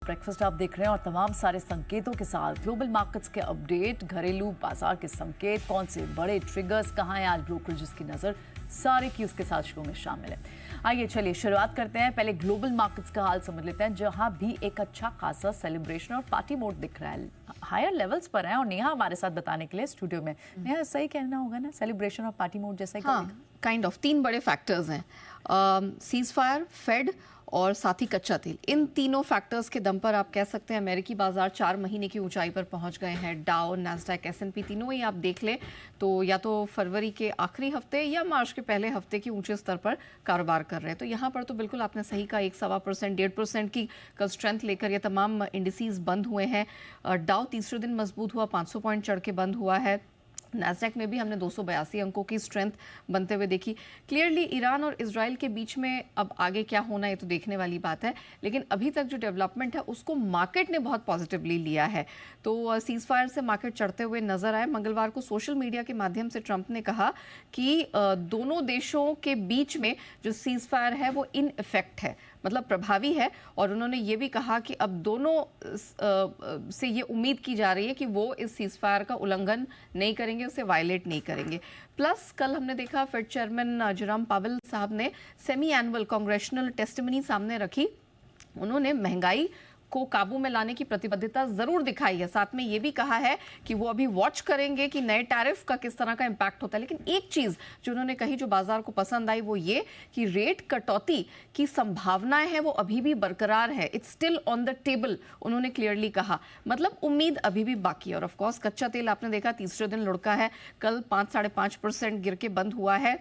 Breakfast आप देख रहे हैं और तमाम सारे संकेतों के साथ ग्लोबल मार्केट्स के अपडेट, घरेलू बाजार के संकेत, कौन से बड़े ट्रिगर्स, कहाँ हैं आज ब्रोकरेजेस की नजर, सारे की उसके साथ शो में शामिल है। आइए चलिए शुरुआत करते हैं। पहले ग्लोबल मार्केट्स का हाल समझ लेते हैं, जहां भी एक अच्छा खासा सेलिब्रेशन और पार्टी मोड दिख रहा है, हायर लेवल्स पर है। और नेहा हमारे साथ बताने के लिए स्टूडियो में। नेहा, सही कहना होगा ना, सेलिब्रेशन और पार्टी मोड जैसा ही? हाँ, काइंड ऑफ तीन बड़े फैक्टर्स हैं, सीज फायर, फेड और साथ ही कच्चा तेल। इन तीनों फैक्टर्स के दम पर आप कह सकते हैं अमेरिकी बाजार 4 महीने की ऊंचाई पर पहुंच गए हैं। डाउ, नैस्डैक, S&P तीनों ही आप देख लें तो या तो फरवरी के आखिरी हफ्ते या मार्च के पहले हफ्ते की ऊंचे स्तर पर कारोबार कर रहे हैं। तो यहाँ पर तो बिल्कुल आपने सही कहा, 1-1.25%, 1.5% की कल स्ट्रेंथ लेकर ये तमाम इंडिसेस बंद हुए हैं। डाउ तीसरे दिन मजबूत हुआ, 500 पॉइंट चढ़ के बंद हुआ है। नैस्डैक में भी हमने 282 अंकों की स्ट्रेंथ बनते हुए देखी। क्लियरली ईरान और इजराइल के बीच में अब आगे क्या होना है, ये तो देखने वाली बात है, लेकिन अभी तक जो डेवलपमेंट है उसको मार्केट ने बहुत पॉजिटिवली लिया है। तो सीज फायर से मार्केट चढ़ते हुए नजर आए। मंगलवार को सोशल मीडिया के माध्यम से ट्रंप ने कहा कि दोनों देशों के बीच में जो सीज फायर है वो इन इफेक्ट है, मतलब प्रभावी है। और उन्होंने ये भी कहा कि अब दोनों से ये उम्मीद की जा रही है कि वो इस सीज फायर का उल्लंघन नहीं करेंगे, उसे वायलेट नहीं करेंगे। प्लस कल हमने देखा फेड चेयरमैन जेरोम पावेल साहब ने सेमी एनुअल कांग्रेशनल टेस्टिमनी सामने रखी। उन्होंने महंगाई को काबू में लाने की प्रतिबद्धता जरूर दिखाई है, साथ में ये भी कहा है कि वो अभी वॉच करेंगे कि नए टैरिफ का किस तरह का इंपैक्ट होता है। लेकिन एक चीज जो उन्होंने कही जो बाजार को पसंद आई वो ये कि रेट कटौती की संभावनाएं हैं वो अभी भी बरकरार है, it's still on the table, उन्होंने क्लियरली कहा। मतलब उम्मीद अभी भी बाकी है। और ऑफकोर्स कच्चा तेल आपने देखा तीसरे दिन लुढ़का है, कल 5-5.5% गिर के बंद हुआ है।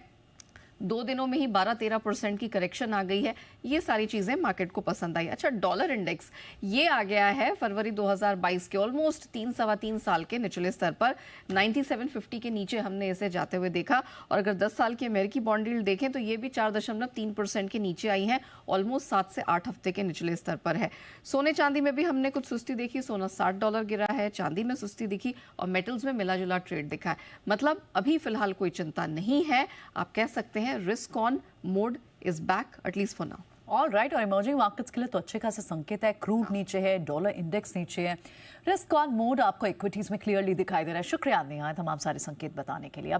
2 दिनों में ही 12-13% की करेक्शन आ गई है। ये सारी चीजें मार्केट को पसंद आई। अच्छा, डॉलर इंडेक्स ये आ गया है फरवरी 2022 के ऑलमोस्ट 3-3.25 साल के निचले स्तर पर, 9750 के नीचे हमने इसे जाते हुए देखा। और अगर 10 साल की अमेरिकी बॉन्ड यील्ड देखें तो ये भी 4.3% के नीचे आई है, ऑलमोस्ट 7 से 8 हफ्ते के निचले स्तर पर है। सोने चांदी में भी हमने कुछ सुस्ती देखी, सोना $60 गिरा है, चांदी में सुस्ती दिखी और मेटल्स में मिला जुला ट्रेड दिखा है। मतलब अभी फिलहाल कोई चिंता नहीं है, आप कह सकते हैं risk on mode is back at least for now. All right. और इमर्जिंग मार्केट्स के लिए तो अच्छे खासे संकेत है, क्रूड नीचे है, डॉलर इंडेक्स नीचे है, रिस्क ऑन मोड आपको इक्विटीज में क्लियरली दिखाई दे रहा है। शुक्रिया नेहा तमाम सारे संकेत बताने के लिए।